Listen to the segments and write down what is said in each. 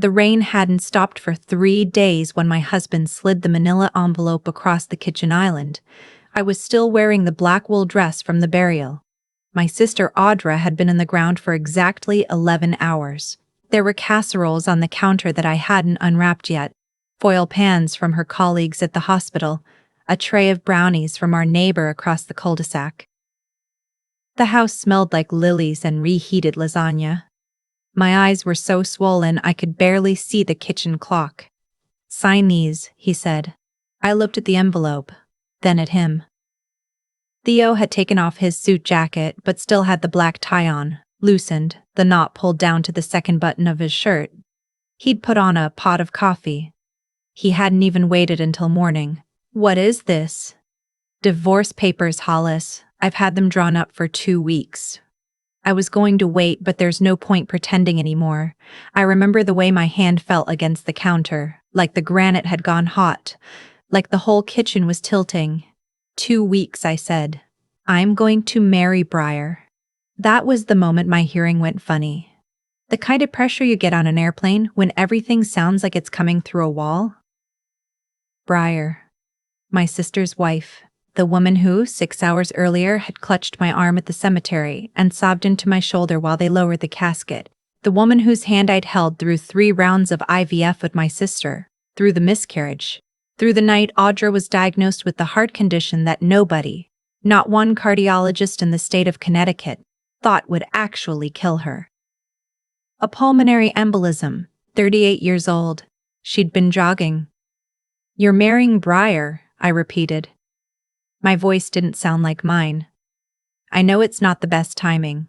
The rain hadn't stopped for 3 days when my husband slid the manila envelope across the kitchen island. I was still wearing the black wool dress from the burial. My sister Audra had been in the ground for exactly 11 hours. There were casseroles on the counter that I hadn't unwrapped yet, foil pans from her colleagues at the hospital, a tray of brownies from our neighbor across the cul-de-sac. The house smelled like lilies and reheated lasagna. My eyes were so swollen I could barely see the kitchen clock. "Sign these," he said. I looked at the envelope, then at him. Theo had taken off his suit jacket but still had the black tie on, loosened, the knot pulled down to the second button of his shirt. He'd put on a pot of coffee. He hadn't even waited until morning. "What is this?" "Divorce papers, Hollis. I've had them drawn up for 2 weeks." I was going to wait, but there's no point pretending anymore. I remember the way my hand felt against the counter, like the granite had gone hot, like the whole kitchen was tilting. 2 weeks, I said. "I'm going to marry Briar." That was the moment my hearing went funny. The kind of pressure you get on an airplane when everything sounds like it's coming through a wall. Briar. My sister's wife. The woman who, 6 hours earlier, had clutched my arm at the cemetery and sobbed into my shoulder while they lowered the casket. The woman whose hand I'd held through 3 rounds of IVF with my sister, through the miscarriage, through the night Audra was diagnosed with the heart condition that nobody, not one cardiologist in the state of Connecticut, thought would actually kill her. A pulmonary embolism, 38 years old. She'd been jogging. "You're marrying Briar," I repeated. My voice didn't sound like mine. "I know it's not the best timing.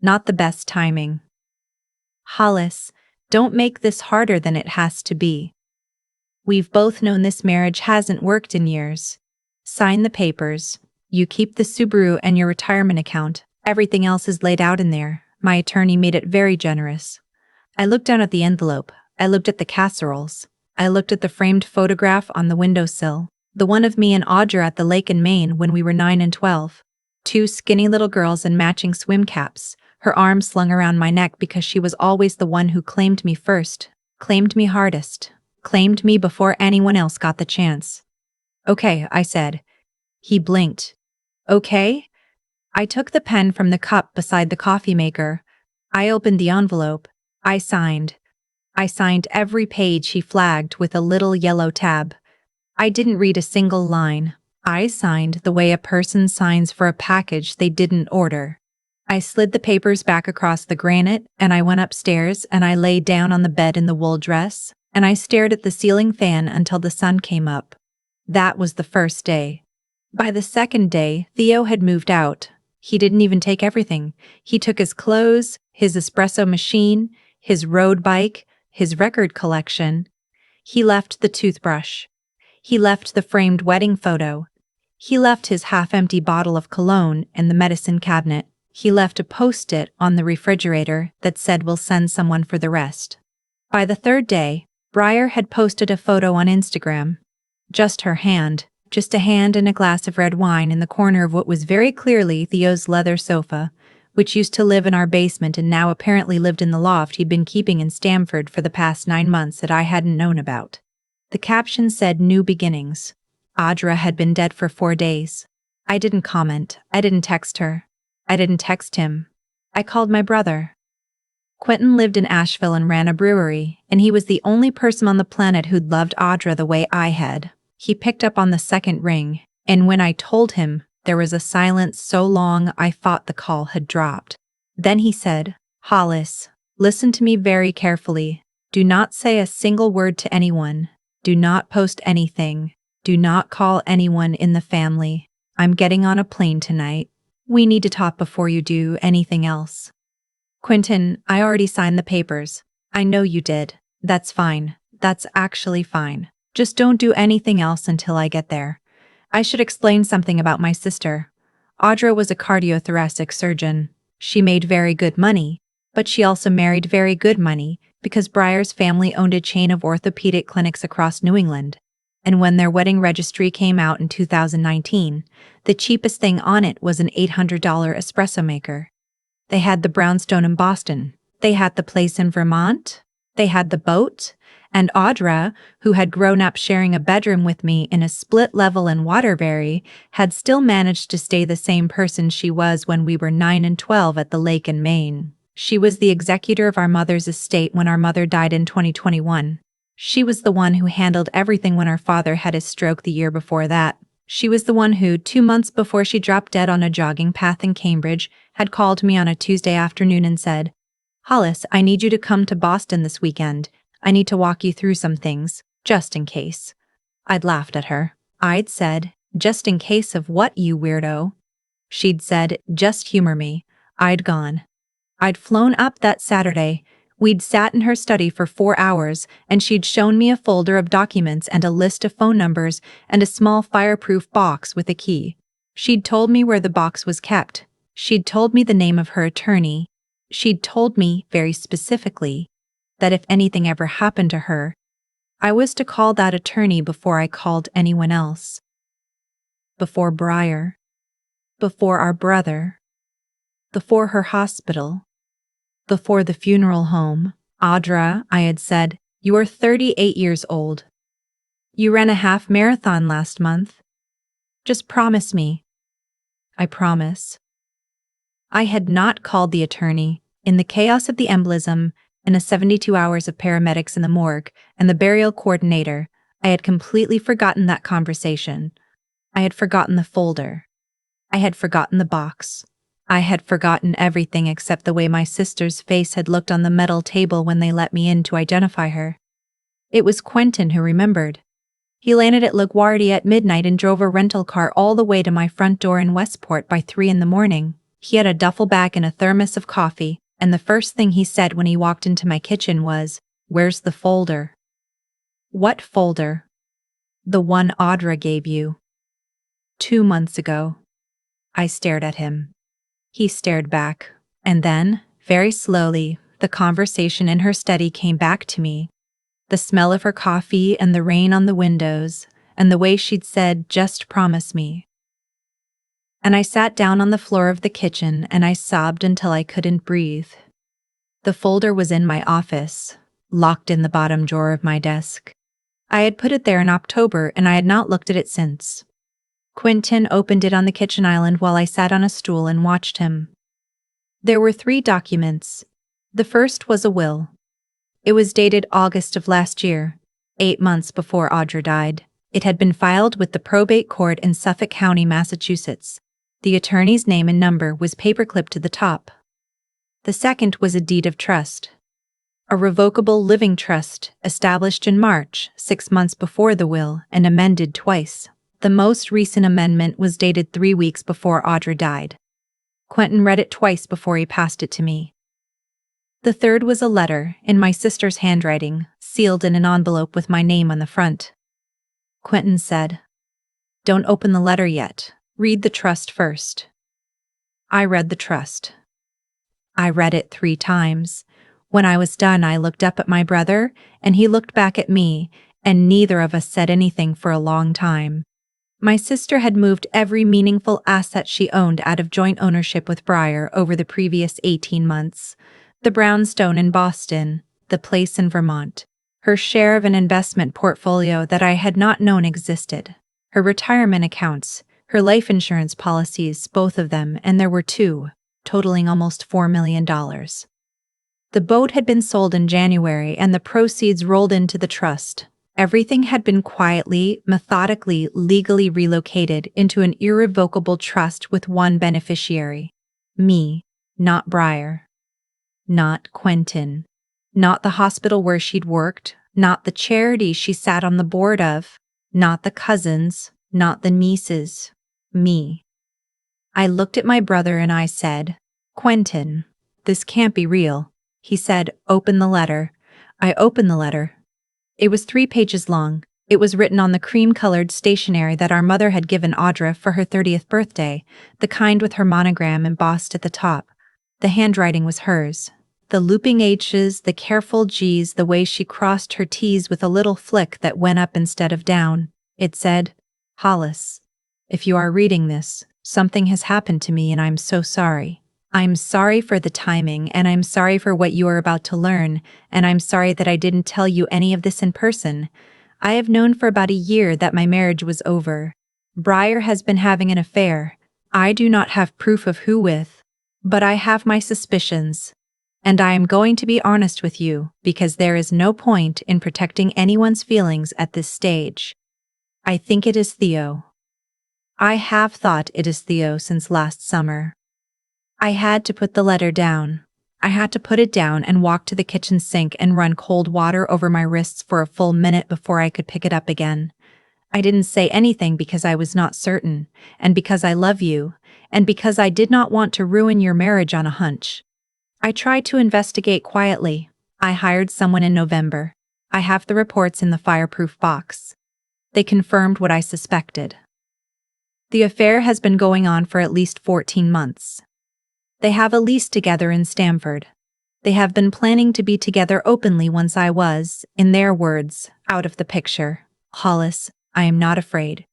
Not the best timing." "Hollis, don't make this harder than it has to be. We've both known this marriage hasn't worked in years. Sign the papers. You keep the Subaru and your retirement account. Everything else is laid out in there." My attorney made it very generous. I looked down at the envelope. I looked at the casseroles. I looked at the framed photograph on the windowsill. The one of me and Audra at the lake in Maine when we were 9 and 12. 2 skinny little girls in matching swim caps, her arms slung around my neck because she was always the one who claimed me first, claimed me hardest, claimed me before anyone else got the chance. "Okay," I said. He blinked. "Okay?" I took the pen from the cup beside the coffee maker. I opened the envelope. I signed. I signed every page he flagged with a little yellow tab. I didn't read a single line. I signed the way a person signs for a package they didn't order. I slid the papers back across the granite, and I went upstairs, and I lay down on the bed in the wool dress, and I stared at the ceiling fan until the sun came up. That was the first day. By the second day, Theo had moved out. He didn't even take everything. He took his clothes, his espresso machine, his road bike, his record collection. He left the toothbrush. He left the framed wedding photo. He left his half-empty bottle of cologne in the medicine cabinet. He left a post-it on the refrigerator that said we'll send someone for the rest. By the third day, Briar had posted a photo on Instagram. Just her hand, just a hand and a glass of red wine in the corner of what was very clearly Theo's leather sofa, which used to live in our basement and now apparently lived in the loft he'd been keeping in Stamford for the past 9 months that I hadn't known about. The caption said "New Beginnings." Audra had been dead for 4 days. I didn't comment. I didn't text her. I didn't text him. I called my brother. Quentin lived in Asheville and ran a brewery, and he was the only person on the planet who'd loved Audra the way I had. He picked up on the second ring, and when I told him, there was a silence so long I thought the call had dropped. Then he said, "Hollis, listen to me very carefully. Do not say a single word to anyone. Do not post anything. Do not call anyone in the family. I'm getting on a plane tonight. We need to talk before you do anything else." "Quentin, I already signed the papers." "I know you did. That's fine. That's actually fine. Just don't do anything else until I get there." I should explain something about my sister. Audra was a cardiothoracic surgeon. She made very good money, but she also married very good money because Briar's family owned a chain of orthopedic clinics across New England. And when their wedding registry came out in 2019, the cheapest thing on it was an $800 espresso maker. They had the brownstone in Boston. They had the place in Vermont. They had the boat, and Audra, who had grown up sharing a bedroom with me in a split-level in Waterbury, had still managed to stay the same person she was when we were 9 and 12 at the lake in Maine. She was the executor of our mother's estate when our mother died in 2021. She was the one who handled everything when our father had his stroke the year before that. She was the one who, 2 months before she dropped dead on a jogging path in Cambridge, had called me on a Tuesday afternoon and said, "Hollis, I need you to come to Boston this weekend. I need to walk you through some things, just in case." I'd laughed at her. I'd said, "Just in case of what, you weirdo?" She'd said, "Just humor me." I'd gone. I'd flown up that Saturday. We'd sat in her study for 4 hours, and she'd shown me a folder of documents and a list of phone numbers and a small fireproof box with a key. She'd told me where the box was kept. She'd told me the name of her attorney. She'd told me, very specifically, that if anything ever happened to her, I was to call that attorney before I called anyone else. Before Briar. Before our brother. Before her hospital. Before the funeral home. "Audra," I had said, "you are 38 years old. You ran a half marathon last month. Just promise me." I promise. I had not called the attorney. In the chaos of the embolism and the 72 hours of paramedics in the morgue and the burial coordinator, I had completely forgotten that conversation. I had forgotten the folder. I had forgotten the box. I had forgotten everything except the way my sister's face had looked on the metal table when they let me in to identify her. It was Quentin who remembered. He landed at LaGuardia at midnight and drove a rental car all the way to my front door in Westport by 3 in the morning. He had a duffel bag and a thermos of coffee, and the first thing he said when he walked into my kitchen was, "Where's the folder?" "What folder?" "The one Audra gave you." 2 months ago. I stared at him. He stared back, and then, very slowly, the conversation in her study came back to me. The smell of her coffee and the rain on the windows, and the way she'd said, "Just promise me." And I sat down on the floor of the kitchen and I sobbed until I couldn't breathe. The folder was in my office, locked in the bottom drawer of my desk. I had put it there in October and I had not looked at it since. Quentin opened it on the kitchen island while I sat on a stool and watched him. There were 3 documents. The first was a will. It was dated August of last year, 8 months before Audra died. It had been filed with the probate court in Suffolk County, Massachusetts. The attorney's name and number was paperclipped to the top. The second was a deed of trust. A revocable living trust, established in March, 6 months before the will, and amended twice. The most recent amendment was dated 3 weeks before Audra died. Quentin read it twice before he passed it to me. The third was a letter, in my sister's handwriting, sealed in an envelope with my name on the front. Quentin said, "Don't open the letter yet. Read the trust first." I read the trust. I read it 3 times. When I was done, I looked up at my brother, and he looked back at me, and neither of us said anything for a long time. My sister had moved every meaningful asset she owned out of joint ownership with Briar over the previous 18 months. The brownstone in Boston, the place in Vermont, her share of an investment portfolio that I had not known existed, her retirement accounts, her life insurance policies, both of them, and there were 2, totaling almost $4 million. The boat had been sold in January and the proceeds rolled into the trust. Everything had been quietly, methodically, legally relocated into an irrevocable trust with one beneficiary. Me, not Briar. Not Quentin. Not the hospital where she'd worked, not the charity she sat on the board of, not the cousins, not the nieces. Me. I looked at my brother and I said, "Quentin, this can't be real." He said, "Open the letter." I opened the letter. It was 3 pages long. It was written on the cream-colored stationery that our mother had given Audra for her 30th birthday, the kind with her monogram embossed at the top. The handwriting was hers. The looping H's, the careful G's, the way she crossed her T's with a little flick that went up instead of down. It said, "Hollis, if you are reading this, something has happened to me and I'm so sorry. I'm sorry for the timing, and I'm sorry for what you are about to learn, and I'm sorry that I didn't tell you any of this in person. I have known for about a year that my marriage was over. Briar has been having an affair. I do not have proof of who with, but I have my suspicions. And I am going to be honest with you, because there is no point in protecting anyone's feelings at this stage. I think it is Theo. I have thought it is Theo since last summer. I had to put the letter down. I had to put it down and walk to the kitchen sink and run cold water over my wrists for a full minute before I could pick it up again. I didn't say anything because I was not certain, and because I love you, and because I did not want to ruin your marriage on a hunch. I tried to investigate quietly. I hired someone in November. I have the reports in the fireproof box. They confirmed what I suspected. The affair has been going on for at least 14 months. They have a lease together in Stamford. They have been planning to be together openly once I was, in their words, out of the picture. Hollis, I am not afraid.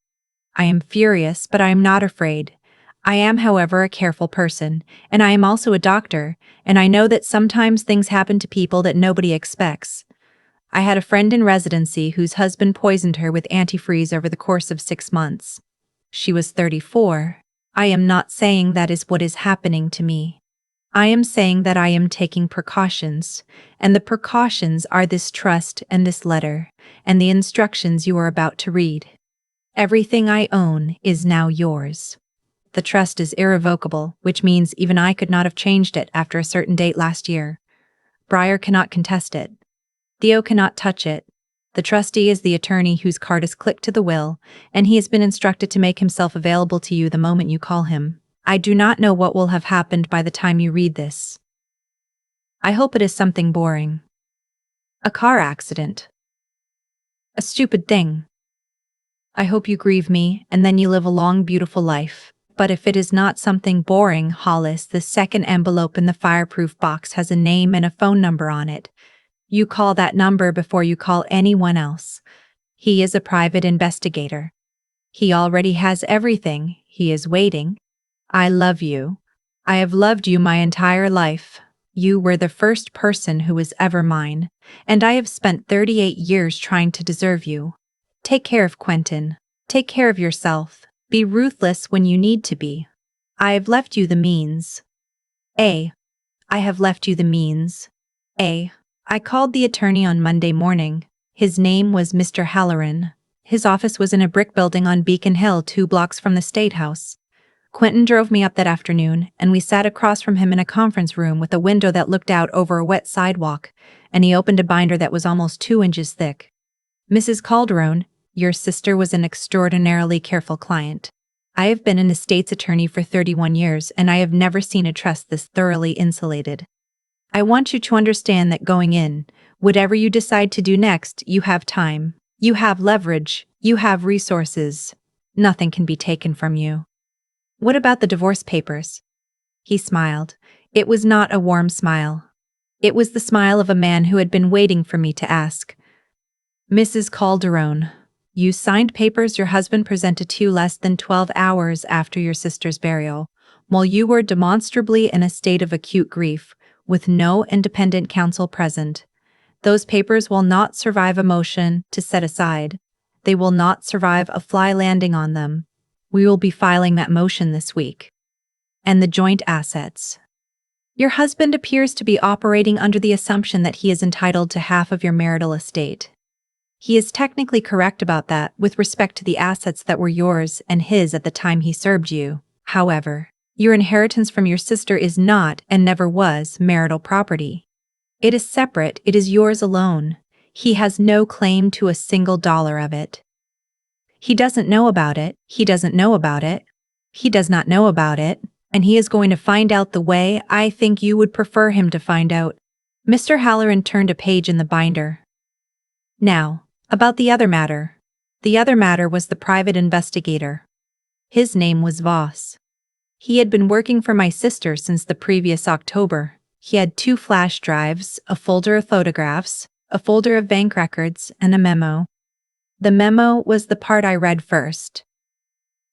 I am furious, but I am not afraid. I am, however, a careful person, and I am also a doctor, and I know that sometimes things happen to people that nobody expects. I had a friend in residency whose husband poisoned her with antifreeze over the course of 6 months. She was 34. I am not saying that is what is happening to me. I am saying that I am taking precautions, and the precautions are this trust and this letter, and the instructions you are about to read. Everything I own is now yours. The trust is irrevocable, which means even I could not have changed it after a certain date last year. Briar cannot contest it. Theo cannot touch it. The trustee is the attorney whose card is clicked to the will, and he has been instructed to make himself available to you the moment you call him. I do not know what will have happened by the time you read this. I hope it is something boring. A car accident. A stupid thing. I hope you grieve me, and then you live a long, beautiful life. But if it is not something boring, Hollis, the second envelope in the fireproof box has a name and a phone number on it. You call that number before you call anyone else. He is a private investigator. He already has everything. He is waiting. I love you. I have loved you my entire life. You were the first person who was ever mine, and I have spent 38 years trying to deserve you. Take care of Quentin. Take care of yourself. Be ruthless when you need to be. I have left you the means. I have left you the means. I called the attorney on Monday morning. His name was Mr. Halloran. His office was in a brick building on Beacon Hill, 2 blocks from the State House. Quentin drove me up that afternoon, and we sat across from him in a conference room with a window that looked out over a wet sidewalk, and he opened a binder that was almost 2 inches thick. Mrs. Calderon, your sister was an extraordinarily careful client. I have been an estate's attorney for 31 years, and I have never seen a trust this thoroughly insulated. I want you to understand that going in, whatever you decide to do next, you have time, you have leverage, you have resources. Nothing can be taken from you. What about the divorce papers? He smiled. It was not a warm smile. It was the smile of a man who had been waiting for me to ask. Mrs. Calderon, you signed papers your husband presented to you less than 12 hours after your sister's burial, while you were demonstrably in a state of acute grief, with no independent counsel present. Those papers will not survive a motion to set aside. They will not survive a fly landing on them. We will be filing that motion this week. And the joint assets. Your husband appears to be operating under the assumption that he is entitled to half of your marital estate. He is technically correct about that with respect to the assets that were yours and his at the time he served you. However, your inheritance from your sister is not and never was marital property. It is separate, it is yours alone. He has no claim to a single dollar of it. He doesn't know about it, he doesn't know about it, he does not know about it, and he is going to find out the way I think you would prefer him to find out. Mr. Halloran turned a page in the binder. Now, about the other matter. The other matter was the private investigator. His name was Voss. He had been working for my sister since the previous October. He had 2 flash drives, a folder of photographs, a folder of bank records, and a memo. The memo was the part I read first.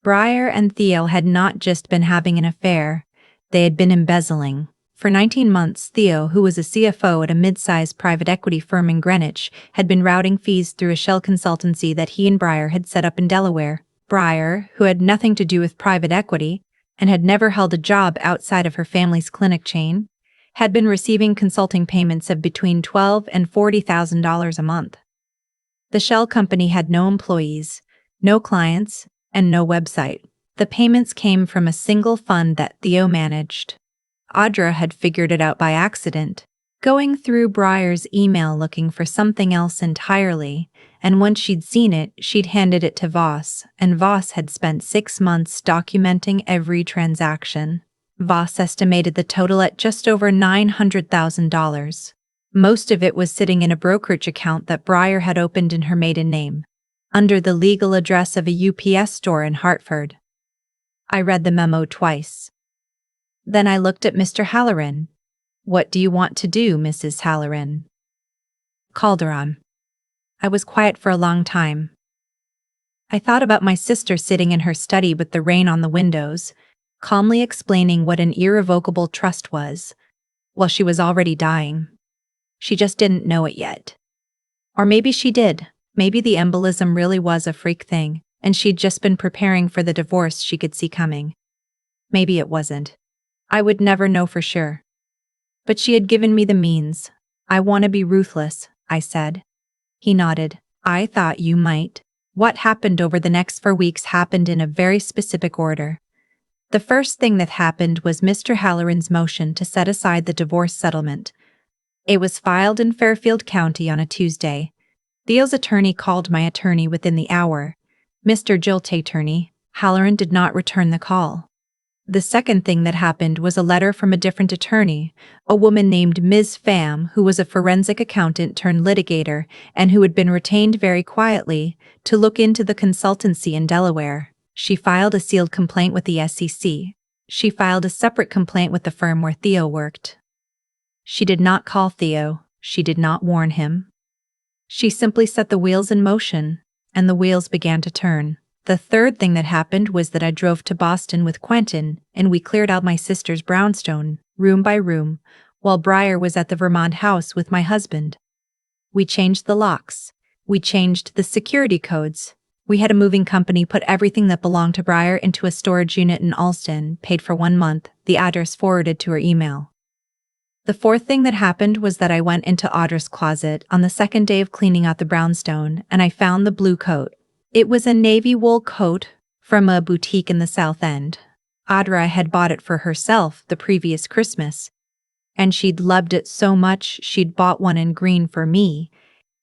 Briar and Theo had not just been having an affair. They had been embezzling. For 19 months, Theo, who was a CFO at a mid-sized private equity firm in Greenwich, had been routing fees through a shell consultancy that he and Breyer had set up in Delaware. Breyer, who had nothing to do with private equity and had never held a job outside of her family's clinic chain, had been receiving consulting payments of between $12,000 and $40,000 a month. The shell company had no employees, no clients, and no website. The payments came from a single fund that Theo managed. Audra had figured it out by accident, going through Breyer's email looking for something else entirely, and once she'd seen it, she'd handed it to Voss, and Voss had spent 6 months documenting every transaction. Voss estimated the total at just over $900,000. Most of it was sitting in a brokerage account that Breyer had opened in her maiden name, under the legal address of a UPS store in Hartford. I read the memo twice. Then I looked at Mr. Halloran. "What do you want to do, Mrs. Halloran?" Calderon. I was quiet for a long time. I thought about my sister sitting in her study with the rain on the windows, calmly explaining what an irrevocable trust was, while she was already dying. She just didn't know it yet. Or maybe she did. Maybe the embolism really was a freak thing, and she'd just been preparing for the divorce she could see coming. Maybe it wasn't. I would never know for sure. But she had given me the means. "I want to be ruthless," I said. He nodded. "I thought you might." What happened over the next 4 weeks happened in a very specific order. The first thing that happened was Mr. Halloran's motion to set aside the divorce settlement. It was filed in Fairfield County on a Tuesday. Theo's attorney called my attorney within the hour. Mr. Giltay attorney. Halloran did not return the call. The second thing that happened was a letter from a different attorney, a woman named Ms. Pham, who was a forensic accountant turned litigator and who had been retained very quietly to look into the consultancy in Delaware. She filed a sealed complaint with the SEC. She filed a separate complaint with the firm where Theo worked. She did not call Theo. She did not warn him. She simply set the wheels in motion, and the wheels began to turn. The third thing that happened was that I drove to Boston with Quentin, and we cleared out my sister's brownstone, room by room, while Breyer was at the Vermont house with my husband. We changed the locks. We changed the security codes. We had a moving company put everything that belonged to Breyer into a storage unit in Alston, paid for 1 month, the address forwarded to her email. The fourth thing that happened was that I went into Audra's closet on the second day of cleaning out the brownstone, and I found the blue coat. It was a navy wool coat from a boutique in the South End. Audra had bought it for herself the previous Christmas, and she'd loved it so much she'd bought one in green for me,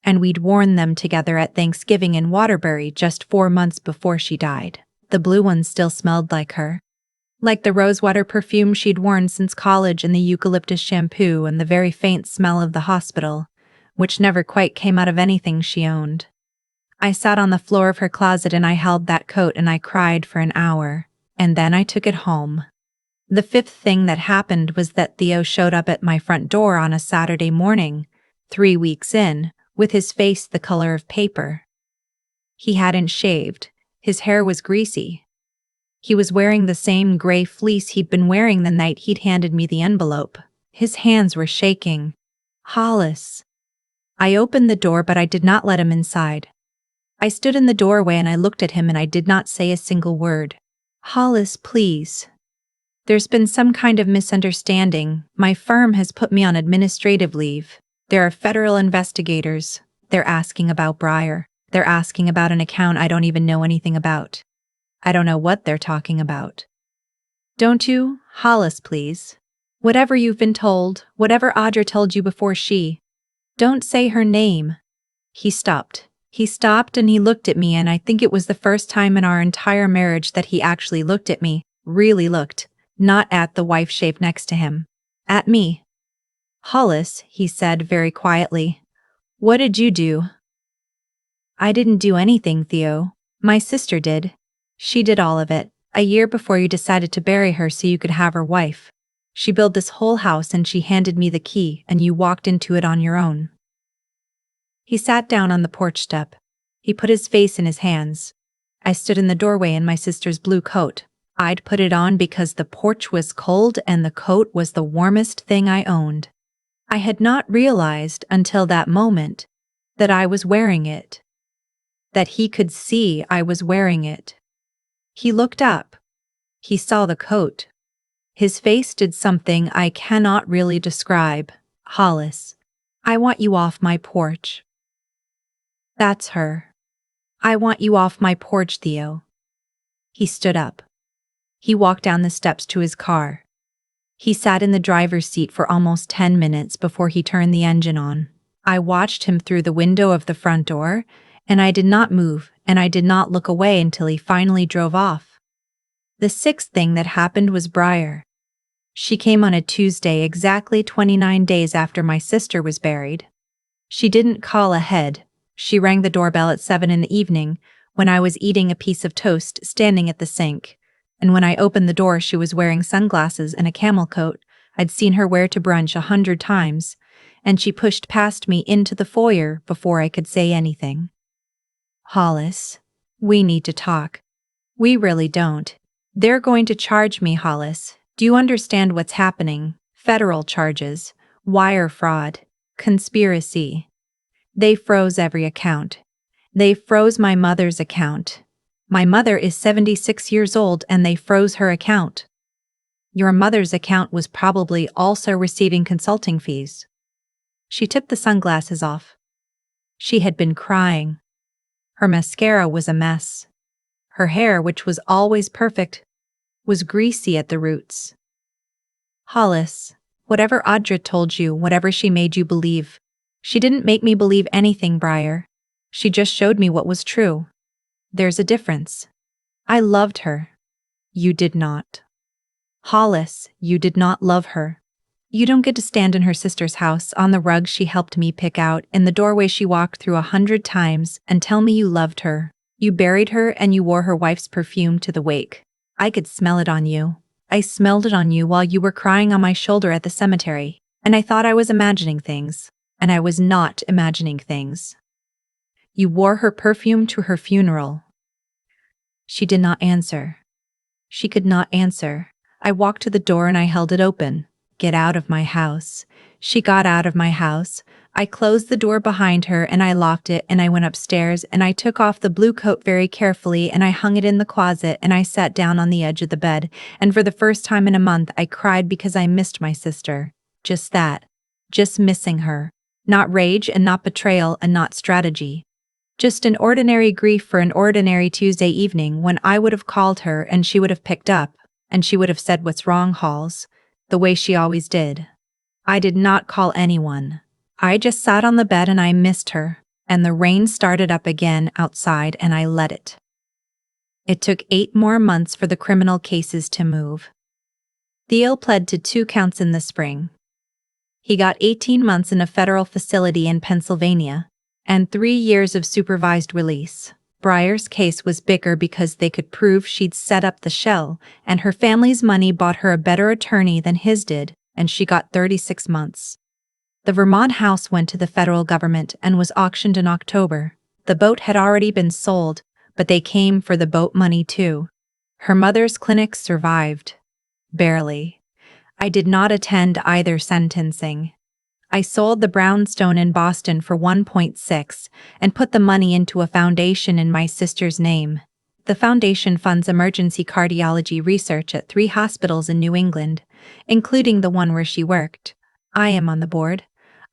and we'd worn them together at Thanksgiving in Waterbury just 4 months before she died. The blue one still smelled like her. Like the rosewater perfume she'd worn since college and the eucalyptus shampoo and the very faint smell of the hospital, which never quite came out of anything she owned. I sat on the floor of her closet and I held that coat and I cried for an hour, and then I took it home. The fifth thing that happened was that Theo showed up at my front door on a Saturday morning, 3 weeks in, with his face the color of paper. He hadn't shaved. His hair was greasy. He was wearing the same gray fleece he'd been wearing the night he'd handed me the envelope. His hands were shaking. "Hollis." I opened the door, but I did not let him inside. I stood in the doorway and I looked at him and I did not say a single word. "Hollis, please. There's been some kind of misunderstanding. My firm has put me on administrative leave. There are federal investigators. They're asking about Breyer. They're asking about an account I don't even know anything about. I don't know what they're talking about. Don't you, Hollis, please? Whatever you've been told, whatever Audra told you before she. Don't say her name." He stopped. He stopped and he looked at me, and I think it was the first time in our entire marriage that he actually looked at me, really looked, not at the wife shaved next to him. At me. "Hollis," he said very quietly. "What did you do?" "I didn't do anything, Theo. My sister did. She did all of it, a year before you decided to bury her so you could have her wife. She built this whole house and she handed me the key and you walked into it on your own." He sat down on the porch step. He put his face in his hands. I stood in the doorway in my sister's blue coat. I'd put it on because the porch was cold and the coat was the warmest thing I owned. I had not realized until that moment that I was wearing it, that he could see I was wearing it. He looked up. He saw the coat. His face did something I cannot really describe. Hollis, I want you off my porch. That's her. I want you off my porch, Theo. He stood up. He walked down the steps to his car. He sat in the driver's seat for almost 10 minutes before he turned the engine on. I watched him through the window of the front door, and I did not move, and I did not look away until he finally drove off. The sixth thing that happened was Briar. She came on a Tuesday exactly 29 days after my sister was buried. She didn't call ahead. She rang the doorbell at 7 in the evening when I was eating a piece of toast standing at the sink. And when I opened the door, she was wearing sunglasses and a camel coat I'd seen her wear to brunch 100 times, and she pushed past me into the foyer before I could say anything. Hollis, we need to talk. We really don't. They're going to charge me, Hollis. Do you understand what's happening? Federal charges, wire fraud, conspiracy. They froze every account. They froze my mother's account. My mother is 76 years old and they froze her account. Your mother's account was probably also receiving consulting fees. She tipped the sunglasses off. She had been crying. Her mascara was a mess. Her hair, which was always perfect, was greasy at the roots. Hollis, whatever Audra told you, whatever she made you believe, she didn't make me believe anything, Briar. She just showed me what was true. There's a difference. I loved her. You did not. Hollis, you did not love her. You don't get to stand in her sister's house on the rug she helped me pick out in the doorway she walked through 100 times and tell me you loved her. You buried her and you wore her wife's perfume to the wake. I could smell it on you. I smelled it on you while you were crying on my shoulder at the cemetery, and I thought I was imagining things, and I was not imagining things. You wore her perfume to her funeral. She did not answer. She could not answer. I walked to the door and I held it open. Get out of my house. She got out of my house. I closed the door behind her and I locked it and I went upstairs and I took off the blue coat very carefully and I hung it in the closet and I sat down on the edge of the bed, and for the first time in a month I cried because I missed my sister. Just that. Just missing her. Not rage and not betrayal and not strategy. Just an ordinary grief for an ordinary Tuesday evening when I would have called her and she would have picked up, and she would have said, "What's wrong, Halls?" the way she always did. I did not call anyone. I just sat on the bed and I missed her, and the rain started up again outside and I let it. It took 8 more months for the criminal cases to move. Theo pled to 2 counts in the spring. He got 18 months in a federal facility in Pennsylvania, and 3 years of supervised release. Briar's case was bigger because they could prove she'd set up the shell, and her family's money bought her a better attorney than his did, and she got 36 months. The Vermont house went to the federal government and was auctioned in October. The boat had already been sold, but they came for the boat money too. Her mother's clinic survived. Barely. I did not attend either sentencing. I sold the brownstone in Boston for $1.6 and put the money into a foundation in my sister's name. The foundation funds emergency cardiology research at 3 hospitals in New England, including the one where she worked. I am on the board.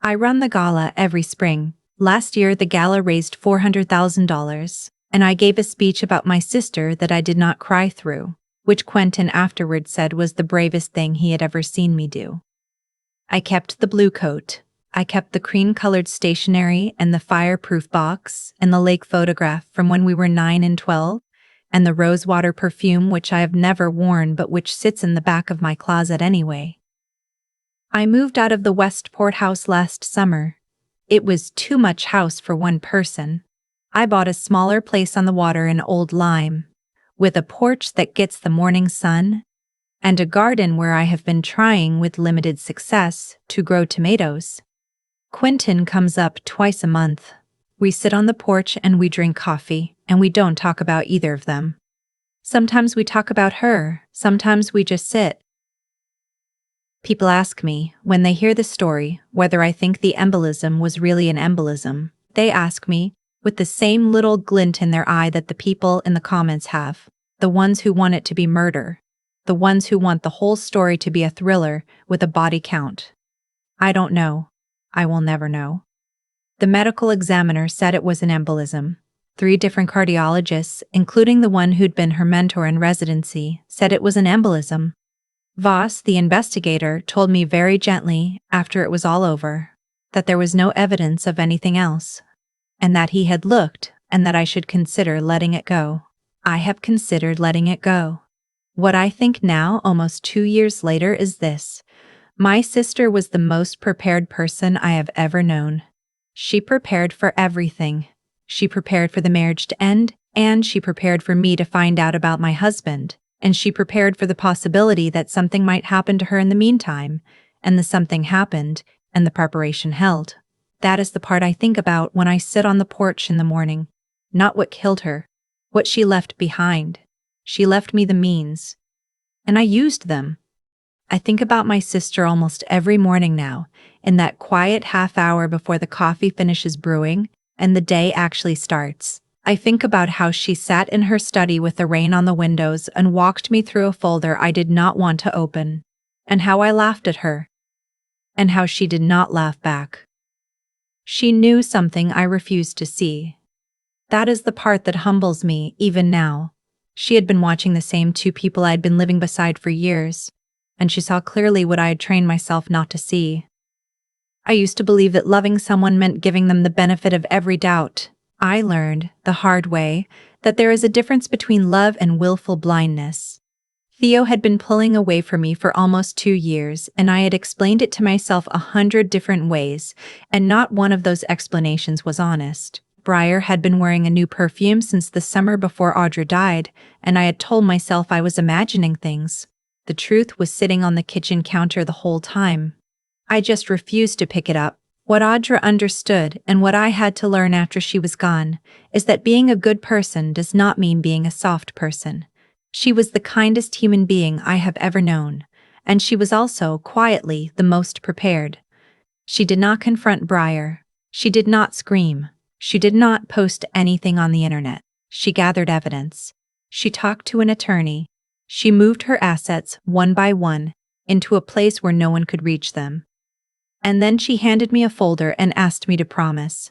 I run the gala every spring. Last year the gala raised $400,000, and I gave a speech about my sister that I did not cry through, which Quentin afterward said was the bravest thing he had ever seen me do. I kept the blue coat. I kept the cream-colored stationery and the fireproof box and the lake photograph from when we were 9 and 12, and the rosewater perfume which I have never worn but which sits in the back of my closet anyway. I moved out of the Westport house last summer. It was too much house for one person. I bought a smaller place on the water in Old Lyme, with a porch that gets the morning sun, and a garden where I have been trying with limited success to grow tomatoes. Quentin comes up twice a month. We sit on the porch and we drink coffee, and we don't talk about either of them. Sometimes we talk about her, sometimes we just sit. People ask me, when they hear the story, whether I think the embolism was really an embolism. They ask me, with the same little glint in their eye that the people in the comments have, the ones who want it to be murder, the ones who want the whole story to be a thriller with a body count. I don't know. I will never know. The medical examiner said it was an embolism. 3 different cardiologists, including the one who'd been her mentor in residency, said it was an embolism. Voss, the investigator, told me very gently, after it was all over, that there was no evidence of anything else, and that he had looked, and that I should consider letting it go. I have considered letting it go. What I think now, almost 2 years later, is this. My sister was the most prepared person I have ever known. She prepared for everything. She prepared for the marriage to end, and she prepared for me to find out about my husband, and she prepared for the possibility that something might happen to her in the meantime, and the something happened, and the preparation held. That is the part I think about when I sit on the porch in the morning. Not what killed her, what she left behind. She left me the means, and I used them. I think about my sister almost every morning now, in that quiet half hour before the coffee finishes brewing and the day actually starts. I think about how she sat in her study with the rain on the windows and walked me through a folder I did not want to open, and how I laughed at her, and how she did not laugh back. She knew something I refused to see. That is the part that humbles me even now. She had been watching the same 2 people I had been living beside for years, and she saw clearly what I had trained myself not to see. I used to believe that loving someone meant giving them the benefit of every doubt. I learned, the hard way, that there is a difference between love and willful blindness. Theo had been pulling away from me for almost 2 years, and I had explained it to myself 100 different ways, and not one of those explanations was honest. Briar had been wearing a new perfume since the summer before Audra died, and I had told myself I was imagining things. The truth was sitting on the kitchen counter the whole time. I just refused to pick it up. What Audra understood, and what I had to learn after she was gone, is that being a good person does not mean being a soft person. She was the kindest human being I have ever known, and she was also, quietly, the most prepared. She did not confront Briar. She did not scream. She did not post anything on the internet. She gathered evidence. She talked to an attorney. She moved her assets, one by one, into a place where no one could reach them. And then she handed me a folder and asked me to promise.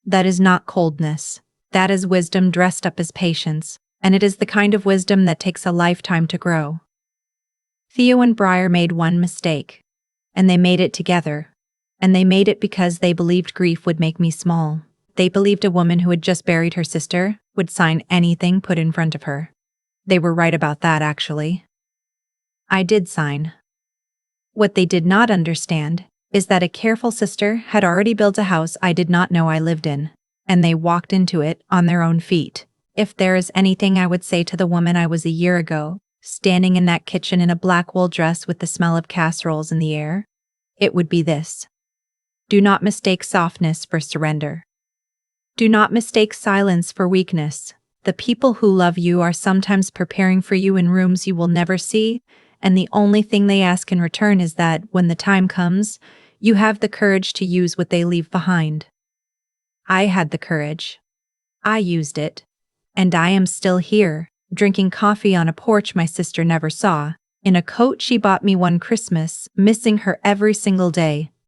That is not coldness. That is wisdom dressed up as patience, and it is the kind of wisdom that takes a lifetime to grow. Theo and Briar made one mistake, and they made it together, and they made it because they believed grief would make me small. They believed a woman who had just buried her sister would sign anything put in front of her. They were right about that, actually. I did sign. What they did not understand is that a careful sister had already built a house I did not know I lived in, and they walked into it on their own feet. If there is anything I would say to the woman I was a year ago, standing in that kitchen in a black wool dress with the smell of casseroles in the air, it would be this. Do not mistake softness for surrender. Do not mistake silence for weakness. The people who love you are sometimes preparing for you in rooms you will never see, and the only thing they ask in return is that, when the time comes, you have the courage to use what they leave behind. I had the courage. I used it. And I am still here, drinking coffee on a porch my sister never saw, in a coat she bought me one Christmas, missing her every single day,